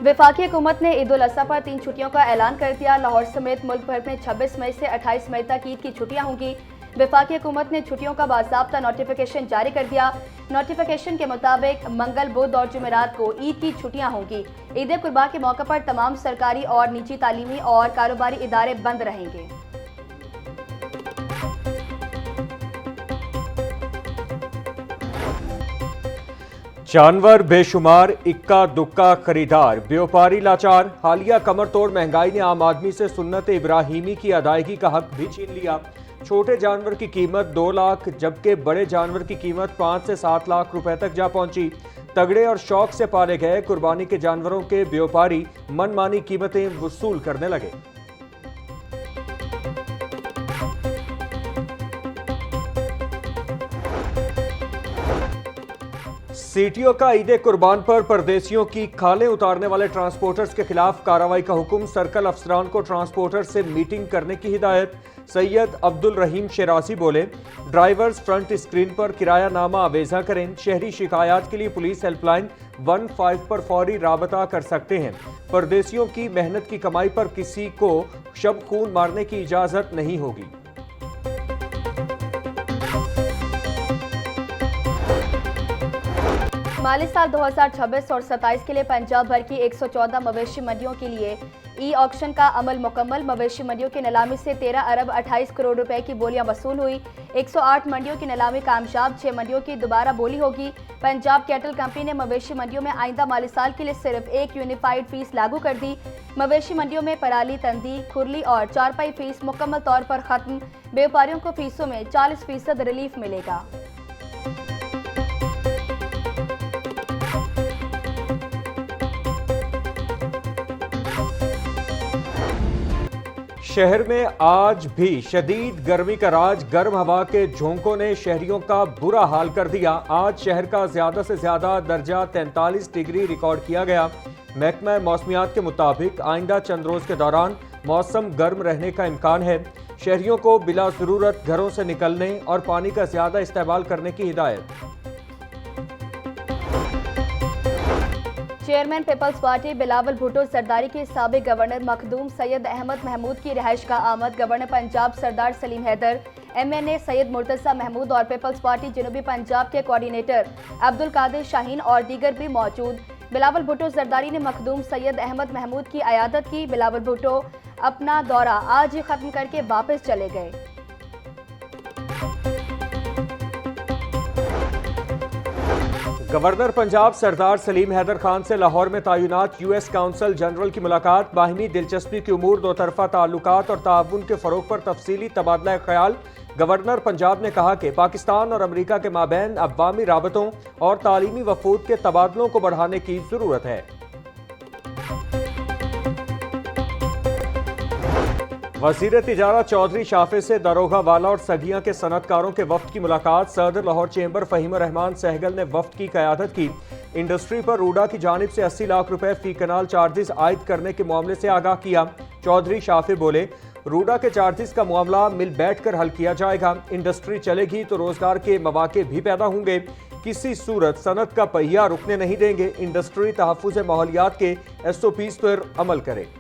वफाकी हुकूमत ने ईद उल अज़हा पर 3 छुट्टियों का ऐलान कर दिया। लाहौर समेत मुल्क भर में 26 मई से 28 मई तक ईद की छुट्टियां होंगी। वफाकी हुकूमत ने छुट्टियों का बाज़ाब्ता नोटिफिकेशन जारी कर दिया। नोटिफिकेशन के मुताबिक मंगल, बुध और जुमेरात को ईद की छुट्टियां होंगी। ईद कुर्बा के मौके पर तमाम सरकारी और निजी तालीमी और कारोबारी इदारे बंद रहेंगे। जानवर बेशुमार, इक्का दुक्का खरीदार, व्यापारी लाचार। हालिया कमर तोड़ महंगाई ने आम आदमी से सुन्नत इब्राहिमी की अदायगी का हक भी छीन लिया। छोटे जानवर की कीमत 2 लाख जबकि बड़े जानवर की कीमत 5 से 7 लाख रुपए तक जा पहुंची। तगड़े और शौक से पाले गए कुर्बानी के जानवरों के व्यापारी मनमानी कीमतें वसूल करने लगे। सीटीओ का ईद कुर्बान पर परदेशियों की खालें उतारने वाले ट्रांसपोर्टर्स के खिलाफ कार्रवाई का हुक्म। सर्कल अफसरान को ट्रांसपोर्टर्स से मीटिंग करने की हिदायत। सैयद अब्दुल रहीम शेरासी बोले, ड्राइवर्स फ्रंट स्क्रीन पर किराया नामा आवेजा करें। शहरी शिकायत के लिए पुलिस हेल्पलाइन 15 पर फौरी राबता कर सकते हैं। परदेशियों की मेहनत की कमाई पर किसी को शब खून मारने की इजाजत नहीं होगी। माली साल 2026 और 27 के लिए पंजाब भर की 114 मवेशी मंडियों के लिए ई ऑक्शन का अमल मुकम्मल। मवेशी मंडियों की नीलामी से 13 अरब 28 करोड़ रुपए की बोलियां वसूल हुई। 108 मंडियों की नीलामी कामयाब, 6 मंडियों की दोबारा बोली होगी। पंजाब कैटल कंपनी ने मवेशी मंडियों में आइंदा माली साल के लिए सिर्फ एक यूनिफाइड फीस लागू कर दी। मवेशी मंडियों में पराली, तंदी, खुरली और चारपाई फीस मुकम्मल तौर पर खत्म। व्यापारियों को फीसों में 40% रिलीफ मिलेगा। शहर में आज भी शदीद गर्मी का राज। गर्म हवा के झोंकों ने शहरियों का बुरा हाल कर दिया। आज शहर का ज्यादा से ज्यादा दर्जा 43 डिग्री रिकॉर्ड किया गया। महकमा मौसमियात के मुताबिक आइंदा चंद रोज के दौरान मौसम गर्म रहने का इम्कान है। शहरियों को बिला जरूरत घरों से निकलने और पानी का ज्यादा इस्तेमाल करने की हिदायत। चेयरमैन पीपल्स पार्टी बिलावल भुट्टो जरदारी के साबिक गवर्नर मखदूम सैयद अहमद महमूद की रिहाइश का आमद। गवर्नर पंजाब सरदार सलीम हैदर, MNA सैयद मुर्तज़ा महमूद और पीपल्स पार्टी जनूबी पंजाब के कोऑर्डिनेटर अब्दुल कादिर शाहीन और दीगर भी मौजूद। बिलावल भुट्टो जरदारी ने मखदूम सैयद अहमद महमूद की अयादत की। बिलावल भुट्टो अपना दौरा आज ही खत्म करके वापस चले गए। गवर्नर पंजाब सरदार सलीम हैदर खान से लाहौर में तैनात US काउंसल जनरल की मुलाकात। बाहिमी दिलचस्पी की उमूर, दो तरफा ताल्लुकात और ताउन के फरोग पर तफसीली तबादला ख्याल। गवर्नर पंजाब ने कहा कि पाकिस्तान और अमरीका के माबैन अवामी राबतों और तालीमी वफूद के तबादलों को बढ़ाने की जरूरत है। वज़ीर तिजारत चौधरी शाफे से दरोगा वाला और सगिया के सनतकारों के वफ्द की मुलाकात। सदर लाहौर चेंबर फहीम रहमान सहगल ने वफ्द की क़यादत की। इंडस्ट्री पर रूडा की जानिब से 80 लाख रुपए फी कनाल चार्जेस आयद करने के मामले से आगाह किया। चौधरी शाफे बोले, रूडा के चार्जेस का मामला मिल बैठ कर हल किया जाएगा। इंडस्ट्री चलेगी तो रोजगार के मौके भी पैदा होंगे। किसी सूरत सनत का पहिया रुकने नहीं देंगे। इंडस्ट्री तहफ़्फ़ुज़ माहौलियात के SOPs पर अमल करे।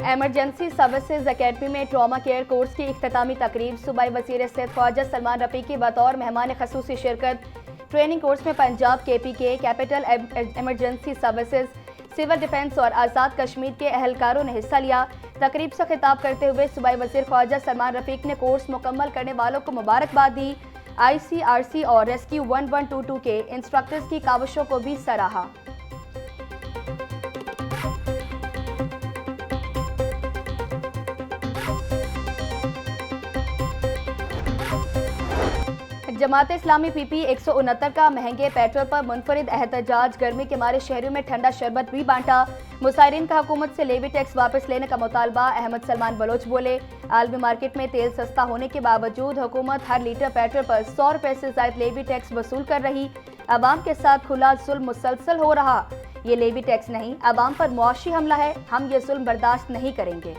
एमरजेंसी सर्विसेज एकेडमी में ट्रॉमा केयर कोर्स की इख्तितामी तकरीब। सूबाई वज़ीर सेहत ख्वाजा सलमान रफ़ीकी की बतौर मेहमान ख़ुसूसी शिरकत। ट्रेनिंग कोर्स में Punjab KPK, capital emergency services, civil defence और आज़ाद कश्मीर के अहलकारों ने हिस्सा लिया। तकरीब से खिताब करते हुए सूबाई वज़ीर ख्वाजा सलमान रफ़ीकी ने कोर्स मुकम्मल करने वालों को मुबारकबाद दी। ICRC और रेस्क्यू 1122 के इंस्ट्रक्टर्स की काविशों को भी सराहा। जमात इस्लामी PP 169 का महंगे पेट्रोल पर मुनफरिद एहतजाज। गर्मी के मारे शहरों में ठंडा शरबत भी बांटा। मुसाइरीन का हुकूमत से लेवी टैक्स वापस लेने का मुतालबा। अहमद सलमान बलोच बोले, आलमी मार्केट में तेल सस्ता होने के बावजूद हुकूमत हर लीटर पेट्रोल पर 100 रुपए से ज्यादा लेवी टैक्स वसूल कर रही। अवाम के साथ खुला जुल्म मुसलसल हो रहा। ये लेवी टैक्स नहीं, अवाम पर मुआशी हमला है। हम ये जुल्म बर्दाश्त नहीं करेंगे।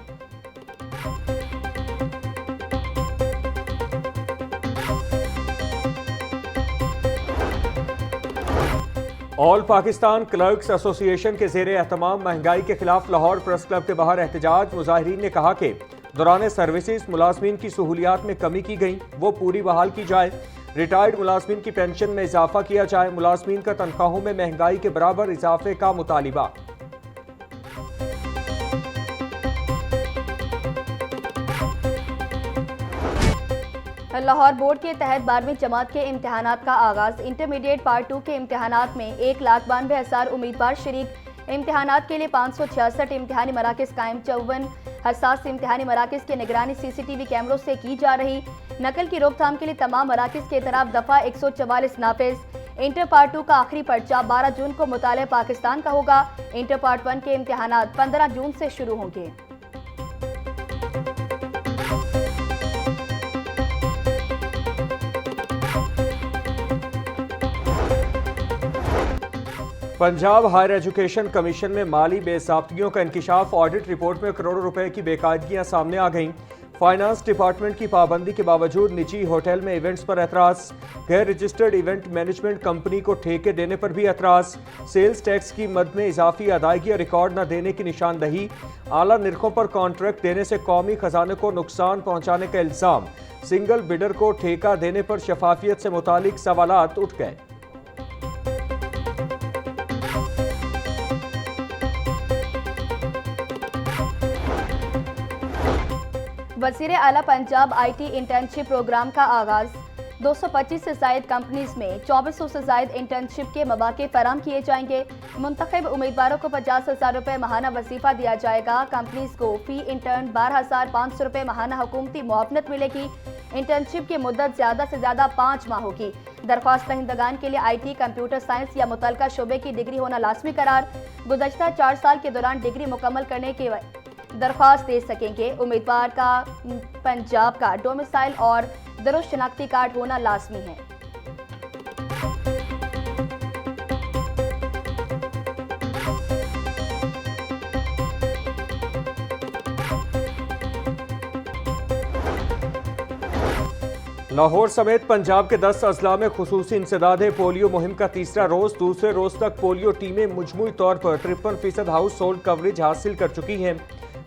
ऑल पाकिस्तान क्लर्क्स एसोसिएशन के ज़ेरे एहतमाम महंगाई के खिलाफ लाहौर प्रेस क्लब के बाहर एहतजाज। मुजाहिरीन ने कहा कि दौरान सर्विसेज मुलाजमीन की सहूलियात में कमी की गई, वो पूरी बहाल की जाए। रिटायर्ड मुलाजमीन की पेंशन में इजाफा किया जाए। मुलाजमीन का तनख्वाहों में महंगाई के बराबर इजाफे का मुतालिबा। लाहौर बोर्ड के तहत 12वीं जमात के इम्तहानात का आगाज़। इंटरमीडिएट पार्ट 2 के इम्तहानात में 1,92,000 उम्मीदवार शरीक। इम्तहानात के लिए 566 इम्तहानी मराकज़ कायम। 54 हसास इम्तहानी मराकज़ की निगरानी CCTV कैमरों से की जा रही। नकल की रोकथाम के लिए तमाम मराकज़ के तरफ दफ़ा 144 नाफिज। इंटर पार्ट 2 का आखिरी पर्चा 12 जून को मुताले पाकिस्तान का होगा। इंटर पार्ट 1 के इम्तहानात 15 जून से शुरू होंगे। पंजाब हायर एजुकेशन कमीशन में माली बेसाब्तियों का इंकिशाफ। ऑडिट रिपोर्ट में करोड़ों रुपए की बेकायदगियां सामने आ गईं। फाइनेंस डिपार्टमेंट की पाबंदी के बावजूद निजी होटल में इवेंट्स पर एतराज़। गैर रजिस्टर्ड इवेंट मैनेजमेंट कंपनी को ठेके देने पर भी एतराज़। सेल्स टैक्स की मद में इजाफी अदायगी रिकॉर्ड न देने की निशानदही। आला निरखों पर कॉन्ट्रैक्ट देने से कौमी खजाने को नुकसान पहुंचाने का इल्ज़ाम। सिंगल बिडर को ठेका देने पर शफाफियत से मुतालिक सवालात उठ गए। वज़ीर आला पंजाब IT इंटर्नशिप प्रोग्राम का आगाज़। 225 से ज़ायद कंपनीज में 2400 से ज़ायद इंटर्नशिप के मौक़े फराहम किए जाएंगे। मुंतखब उम्मीदवारों को 50,000 रुपये माहाना वजीफ़ा दिया जाएगा। कंपनीज को फ़ी इंटर्न 12,500 रुपये माहाना हुकूमती मुआवनत मिलेगी। इंटर्नशिप की मुद्दत ज़्यादा से ज़्यादा 5 माह होगी। दरख्वास्त दहिंदगान के लिए IT, कंप्यूटर साइंस या मुतलका शोबे की डिग्री होना लाजमी करार। गुज़श्ता 4 साल के दौरान डिग्री मुकम्मल करने के दरख्वास्त दे सकेंगे। उम्मीदवार का पंजाब का डोमिसाइल और दुरुस्त शनाख्ती कार्ड होना लाजमी है। लाहौर समेत पंजाब के 10 अजला में खुसूसी इंसदाद है। पोलियो मुहिम का तीसरा रोज। दूसरे रोज तक पोलियो टीमें मजमूई तौर पर 53% हाउस होल्ड कवरेज हासिल कर चुकी हैं।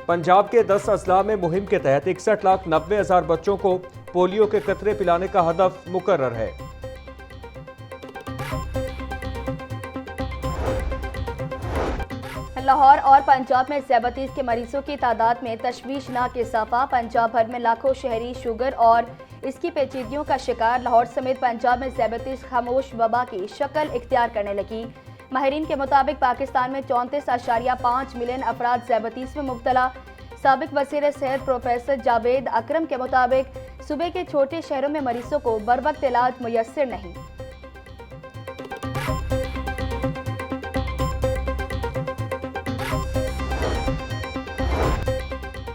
पंजाब के 10 अजला में मुहिम के तहत 61,90,000 बच्चों को पोलियो के कतरे पिलाने का हदफ मुकर्रर है। लाहौर और पंजाब में ज़ैबतीस के मरीजों की तादाद में तशवीशनाक इजाफा। पंजाब भर में लाखों शहरी शुगर और इसकी पेचीदगियों का शिकार। लाहौर समेत पंजाब में ज़ैबतीस खामोश वबा की शक्ल इख्तियार करने लगी। माहिरीन के मुताबिक पाकिस्तान में 34.5 मिलियन अफराद ज़ैबतीस में मुब्तला। साबिक वज़ीर सेहत प्रोफेसर जावेद अकरम के मुताबिक सूबे के छोटे शहरों में मरीजों को बरवक्त इलाज मुयस्सर नहीं।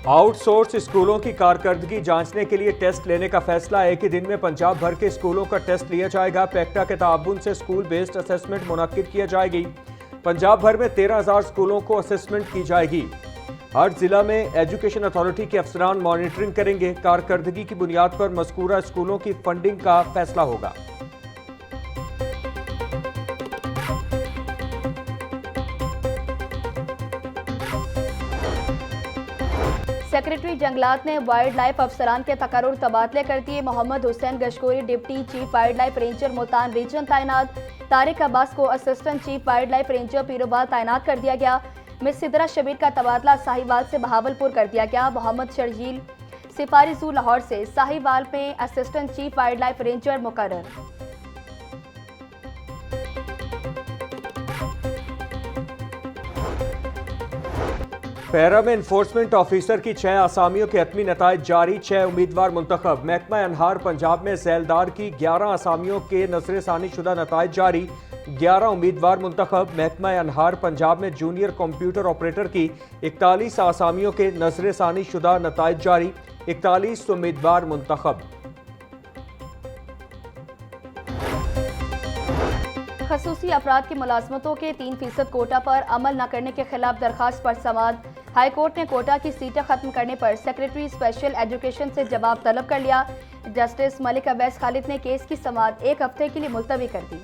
आउटसोर्स स्कूलों की कारकर्दगी जांचने के लिए टेस्ट लेने का फैसला। एक ही दिन में पंजाब भर के स्कूलों का टेस्ट लिया जाएगा। पैक्टा के ताउन से स्कूल बेस्ड असेसमेंट मुनक्किद किया जाएगी। पंजाब भर में 13,000 स्कूलों को असेसमेंट की जाएगी। हर जिला में एजुकेशन अथॉरिटी के अफसरान मॉनिटरिंग करेंगे। कारकर्दगी की बुनियाद पर मज़कूरा स्कूलों की फंडिंग का फैसला होगा। सेक्रेटरी जंगलात ने वाइल्ड लाइफ अफसरान के तकर्रुर तबादले कर दिए। Mohammad Hussain Gashkori deputy chief wildlife ranger Multan region तैनात। तारिक अब्बास को assistant chief wildlife ranger Pirowal तैनात कर दिया गया। मिस सिदरा शबीर का तबादला साहिवाल से बहावलपुर कर दिया गया। मोहम्मद शर्जील सिफारी जू लाहौर से साहिवाल में assistant chief wildlife ranger मुकर्रर। पैरा में इन्फोर्समेंट ऑफिसर की 6 आसामियों के हतमी नताइज जारी। 6 उम्मीदवार मुंतखब। महकमा अनहार पंजाब में झैलदार की 11 आसामियों के नजरसानी शुदा नताइज जारी। 11 उम्मीदवार मुंतखब। महकमा अनहार पंजाब में जूनियर कंप्यूटर ऑपरेटर की 41 आसामियों के नजरसानी शुदा नताइज जारी। 41 उम्मीदवार मुंतखब। खसूसी अफराद की मुलाजमतों के 3% कोटा पर अमल न करने के खिलाफ दरखास्त पर समाअत। हाई कोर्ट ने कोटा की सीटें खत्म करने पर सेक्रेटरी स्पेशल एजुकेशन से जवाब तलब कर लिया। जस्टिस मलिक अवैस खालिद ने केस की समाअत 1 हफ्ते के लिए मुलतवी कर दी।